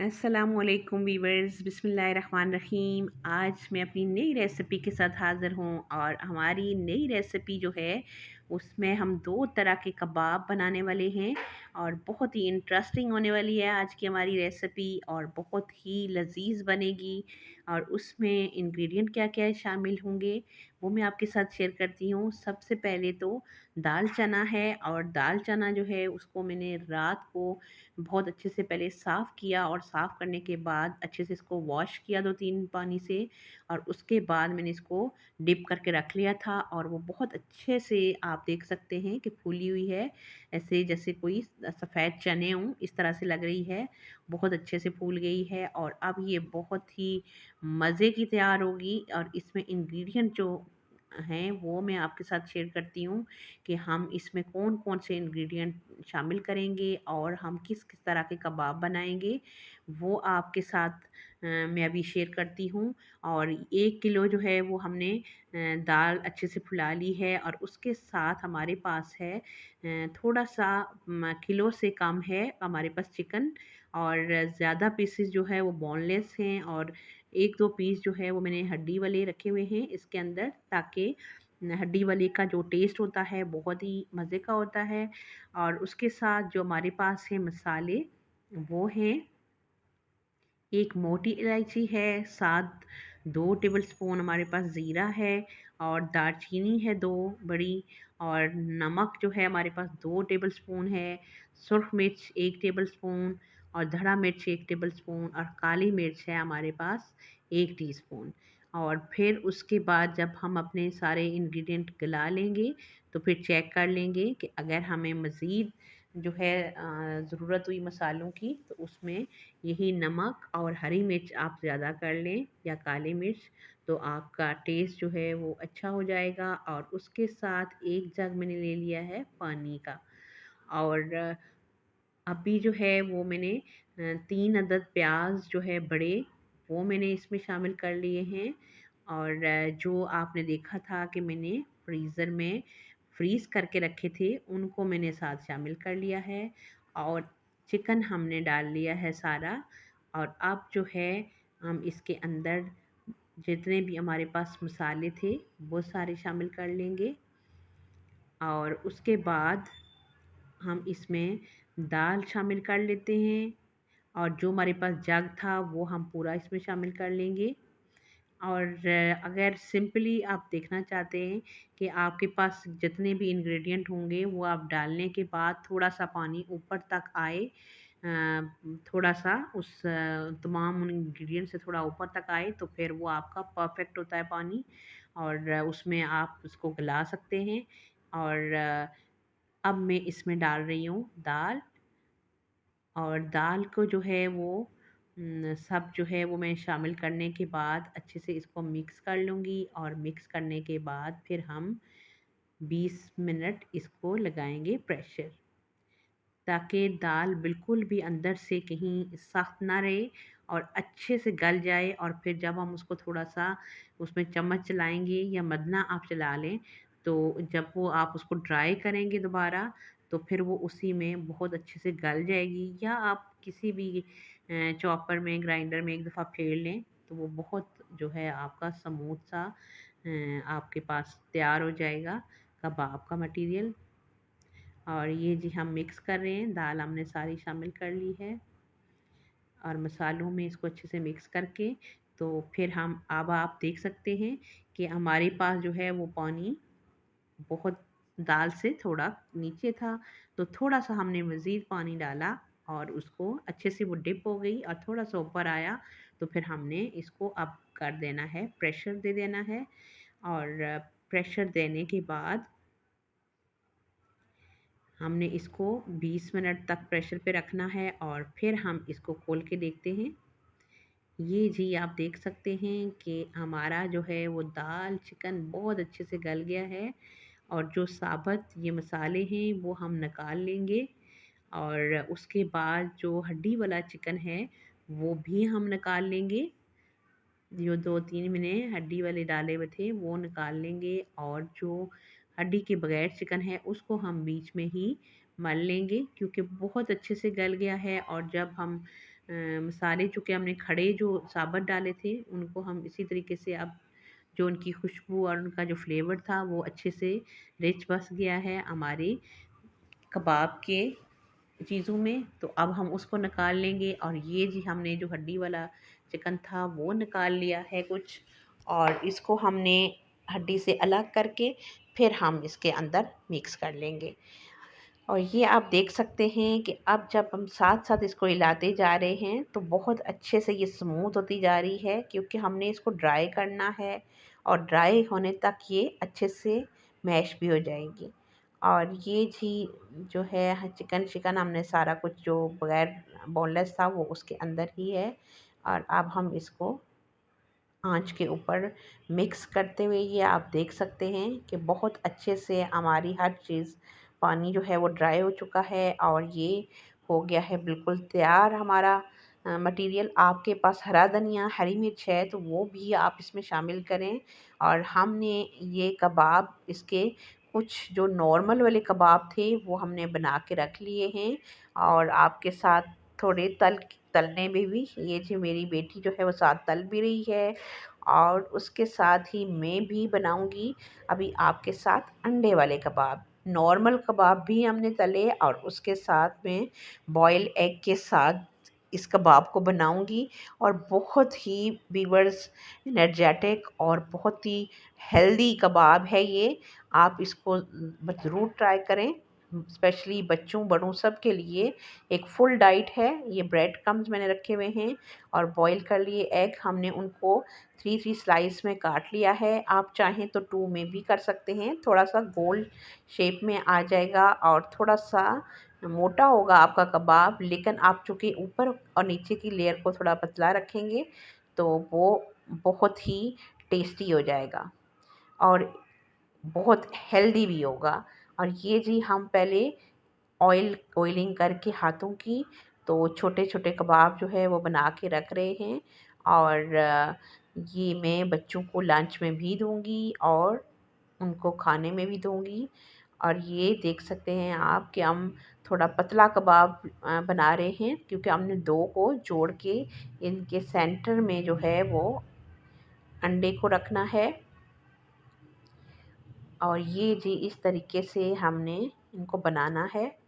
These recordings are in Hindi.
अस्सलामुअलैकुम वीवर्स, बिस्मिल्लाहिर्रहमानिर्रहीम। आज मैं अपनी नई रेसिपी के साथ हाज़िर हूँ और हमारी नई रेसिपी जो है उसमें हम दो तरह के कबाब बनाने वाले हैं और बहुत ही इंटरेस्टिंग होने वाली है आज की हमारी रेसिपी और बहुत ही लजीज बनेगी। और उसमें इंग्रेडिएंट क्या क्या शामिल होंगे वो मैं आपके साथ शेयर करती हूँ। सबसे पहले तो दाल चना है और दाल चना जो है उसको मैंने रात को बहुत अच्छे से पहले साफ़ किया और साफ़ करने के बाद अच्छे से इसको वॉश किया 2-3 पानी से। और उसके बाद मैंने इसको डिप करके रख लिया था और वो बहुत अच्छे से आप देख सकते हैं कि फूली हुई है, ऐसे जैसे कोई सफ़ेद चने हों इस तरह से लग रही है। बहुत अच्छे से फूल गई है और अब ये बहुत ही मज़े की तैयार होगी। और इसमें इंग्रेडिएंट जो हैं वो मैं आपके साथ शेयर करती हूँ कि हम इसमें कौन-कौन से इंग्रेडिएंट शामिल करेंगे और हम किस-किस तरह के कबाब बनाएँगे, वो आपके साथ मैं अभी शेयर करती हूँ। और 1 किलो जो है वो हमने दाल अच्छे से फुला ली है और उसके साथ हमारे पास है थोड़ा-सा किलो से कम है हमारे पास चिकन। और ज़्यादा पीसेस जो है वो बोनलेस हैं और 1-2 पीस जो है वो मैंने हड्डी वाले रखे हुए हैं इसके अंदर, ताकि हड्डी वाले का जो टेस्ट होता है बहुत ही मज़े का होता है। और उसके साथ जो हमारे पास है मसाले वो हैं, एक मोटी इलायची है, साथ 2 टेबलस्पून हमारे पास ज़ीरा है और दालचीनी है 2 बड़ी। और नमक जो है हमारे पास 2 टेबलस्पून है, सुर्ख मिर्च 1 टेबलस्पून और धड़ा मिर्च 1 टेबलस्पून और काली मिर्च है हमारे पास 1 टीस्पून। और फिर उसके बाद जब हम अपने सारे इंग्रेडिएंट गला लेंगे तो फिर चेक कर लेंगे कि अगर हमें मज़ीद जो है ज़रूरत हुई मसालों की तो उसमें यही नमक और हरी मिर्च आप ज़्यादा कर लें या काली मिर्च, तो आपका टेस्ट जो है वो अच्छा हो जाएगा। और उसके साथ 1 जग मैंने ले लिया है पानी का। और अभी जो है वो मैंने 3 अदद प्याज जो है बड़े, वो मैंने इसमें शामिल कर लिए हैं। और जो आपने देखा था कि मैंने फ्रीज़र में फ्रीज़ करके रखे थे उनको मैंने साथ शामिल कर लिया है। और चिकन हमने डाल लिया है सारा। और अब जो है हम इसके अंदर जितने भी हमारे पास मसाले थे वो सारे शामिल कर लेंगे। और उसके बाद हम इसमें दाल शामिल कर लेते हैं और जो हमारे पास जग था वो हम पूरा इसमें शामिल कर लेंगे। और अगर सिंपली आप देखना चाहते हैं कि आपके पास जितने भी इंग्रेडिएंट होंगे वो आप डालने के बाद थोड़ा-सा पानी ऊपर तक आए, थोड़ा-सा उस तमाम उन इंग्रेडिएंट से थोड़ा ऊपर तक आए तो फिर वो आपका परफेक्ट होता है पानी। और उसमें आप उसको गला सकते हैं। और अब मैं इसमें डाल रही हूँ दाल। और दाल को जो है वो सब जो है वो मैं शामिल करने के बाद अच्छे से इसको मिक्स कर लूँगी। और मिक्स करने के बाद फिर हम 20 मिनट इसको लगाएंगे प्रेशर, ताकि दाल बिल्कुल भी अंदर से कहीं सख्त ना रहे और अच्छे से गल जाए। और फिर जब हम उसको थोड़ा-सा उसमें चम्मच चलाएँगे या मदना आप चला लें, तो जब वो आप उसको ड्राई करेंगे दोबारा, तो फिर वो उसी में बहुत अच्छे से गल जाएगी। या आप किसी भी चॉपर में, ग्राइंडर में एक दफ़ा फेर लें, तो वो बहुत जो है आपका स्मूथ सा आपके पास तैयार हो जाएगा कबाब का मटीरियल। और ये जी हम मिक्स कर रहे हैं, दाल हमने सारी शामिल कर ली है और मसालों में इसको अच्छे से मिक्स करके, तो फिर हम अब आप देख सकते हैं कि हमारे पास जो है वो पानी बहुत दाल से थोड़ा नीचे था, तो थोड़ा-सा हमने मज़ीद पानी डाला और उसको अच्छे से वो डिप हो गई और थोड़ा-सा ऊपर आया, तो फिर हमने इसको अब कर देना है, प्रेशर दे देना है। और प्रेशर देने के बाद हमने इसको 20 मिनट तक प्रेशर पे रखना है और फिर हम इसको खोल के देखते हैं। ये जी आप देख सकते हैं कि हमारा जो है वो दाल चिकन बहुत अच्छे से गल गया है। और जो साबुत ये मसाले हैं वो हम निकाल लेंगे। और उसके बाद जो हड्डी वाला चिकन है वो भी हम निकाल लेंगे। जो 2-3 मैंने हड्डी वाले डाले हुए थे वो निकाल लेंगे। और जो हड्डी के बगैर चिकन है उसको हम बीच में ही मल लेंगे, क्योंकि बहुत अच्छे से गल गया है। और जब हम मसाले चूँकि हमने खड़े जो साबुत डाले थे उनको हम इसी तरीके से अब जो उनकी खुशबू और उनका जो फ्लेवर था वो अच्छे से रिच बस गया है हमारे कबाब के चीज़ों में। तो अब हम उसको निकाल लेंगे और ये जी हमने जो हड्डी वाला चिकन था वो निकाल लिया है कुछ, और इसको हमने हड्डी से अलग करके फिर हम इसके अंदर मिक्स कर लेंगे। और ये आप देख सकते हैं कि अब जब हम साथ साथ इसको हिलाते जा रहे हैं तो बहुत अच्छे से ये स्मूथ होती जा रही है, क्योंकि हमने इसको ड्राई करना है और ड्राई होने तक ये अच्छे से मैश भी हो जाएगी। और ये जी जो है चिकन चिकन हमने सारा कुछ जो बगैर बोनलेस था वो उसके अंदर ही है। और अब हम इसको आँच के ऊपर मिक्स करते हुए ये आप देख सकते हैं कि बहुत अच्छे से हमारी हर चीज़ पानी जो है वो ड्राई हो चुका है और ये हो गया है बिल्कुल तैयार हमारा मटेरियल। आपके पास हरा धनिया हरी मिर्च है तो वो भी आप इसमें शामिल करें। और हमने ये कबाब इसके कुछ जो नॉर्मल वाले कबाब थे वो हमने बना के रख लिए हैं, और आपके साथ थोड़े तलने में भी ये जो मेरी बेटी जो है वो साथ तल भी रही है। और उसके साथ ही मैं भी बनाऊंगी अभी आपके साथ अंडे वाले कबाब। नॉर्मल कबाब भी हमने तले और उसके साथ में बॉयल एग के साथ इस कबाब को बनाऊंगी। और बहुत ही वीवर्स एनर्जेटिक और बहुत ही हेल्दी कबाब है ये। आप इसको ज़रूर ट्राई करें, स्पेशली बच्चों बड़ों सब के लिए एक फुल डाइट है। ये ब्रेड क्रम्स मैंने रखे हुए हैं और बॉईल कर लिए एग हमने उनको 3 स्लाइस में काट लिया है। आप चाहें तो 2 में भी कर सकते हैं, थोड़ा सा गोल शेप में आ जाएगा और थोड़ा सा मोटा होगा आपका कबाब। लेकिन आप चूँकि ऊपर और नीचे की लेयर को थोड़ा पतला रखेंगे तो वो बहुत ही टेस्टी हो जाएगा और बहुत हेल्दी भी होगा। और ये जी हम पहले ऑयलिंग करके हाथों की तो छोटे छोटे कबाब जो है वो बना के रख रहे हैं। और ये मैं बच्चों को लंच में भी दूंगी और उनको खाने में भी दूंगी। और ये देख सकते हैं आप कि हम थोड़ा पतला कबाब बना रहे हैं, क्योंकि हमने दो को जोड़ के इनके सेंटर में जो है वो अंडे को रखना है। और ये जी इस तरीके से हमने इनको बनाना है।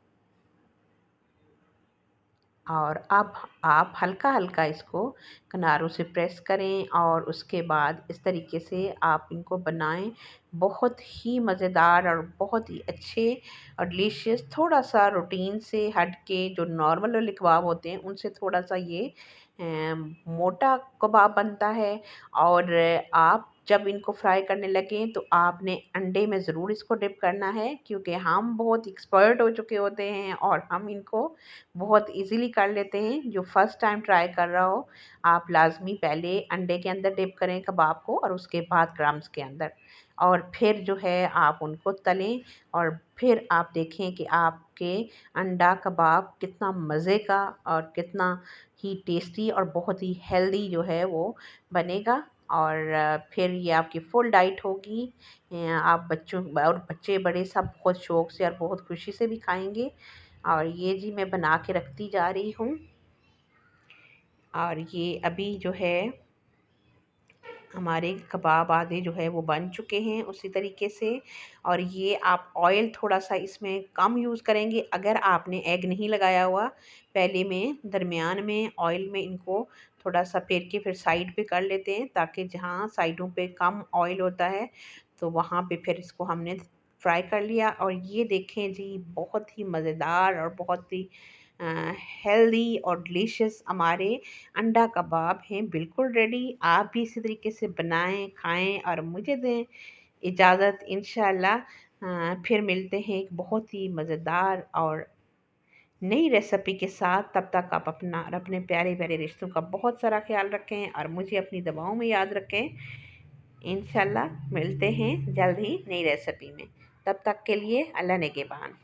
और अब आप हल्का हल्का इसको किनारों से प्रेस करें और उसके बाद इस तरीके से आप इनको बनाएं। बहुत ही मज़ेदार और बहुत ही अच्छे और डिलीशियस, थोड़ा सा रूटीन से हट के जो नॉर्मल वाले कबाब होते हैं उनसे थोड़ा सा ये मोटा कबाब बनता है। और आप जब इनको फ्राई करने लगें तो आपने अंडे में ज़रूर इसको डिप करना है, क्योंकि हम बहुत एक्सपर्ट हो चुके होते हैं और हम इनको बहुत इजीली कर लेते हैं। जो फर्स्ट टाइम ट्राई कर रहा हो, आप लाज़मी पहले अंडे के अंदर डिप करें कबाब को और उसके बाद क्रम्स के अंदर, और फिर जो है आप उनको तलें। और फिर आप देखें कि आपके अंडा कबाब कितना मज़े का और कितना ही टेस्टी और बहुत ही हेल्दी जो है वो बनेगा। और फिर ये आपकी फुल डाइट होगी। आप बच्चों और बच्चे बड़े सब बहुत शौक से और बहुत खुशी से भी खाएंगे। और ये जी मैं बना के रखती जा रही हूँ। और ये अभी जो है हमारे कबाब आधे जो है वो बन चुके हैं उसी तरीके से। और ये आप ऑयल थोड़ा सा इसमें कम यूज़ करेंगे अगर आपने एग नहीं लगाया हुआ। पहले में दरमियान में ऑयल में इनको थोड़ा सा फेर के फिर साइड पे कर लेते हैं, ताकि जहाँ साइडों पे कम ऑयल होता है तो वहाँ पे फिर इसको हमने फ्राई कर लिया। और ये देखें जी बहुत ही मज़ेदार और बहुत ही हेल्दी और डिलीशियस हमारे अंडा कबाब हैं बिल्कुल रेडी। आप भी इसी तरीके से बनाएं, खाएं और मुझे दें इजाज़त। इंशाल्लाह फिर मिलते हैं एक बहुत ही मज़ेदार और नई रेसिपी के साथ। तब तक आप अपना और अपने प्यारे प्यारे रिश्तों का बहुत सारा ख्याल रखें और मुझे अपनी दवाओं में याद रखें। इंशाल्लाह मिलते हैं जल्द ही नई रेसिपी में। तब तक के लिए अल्लाह नेगेबान।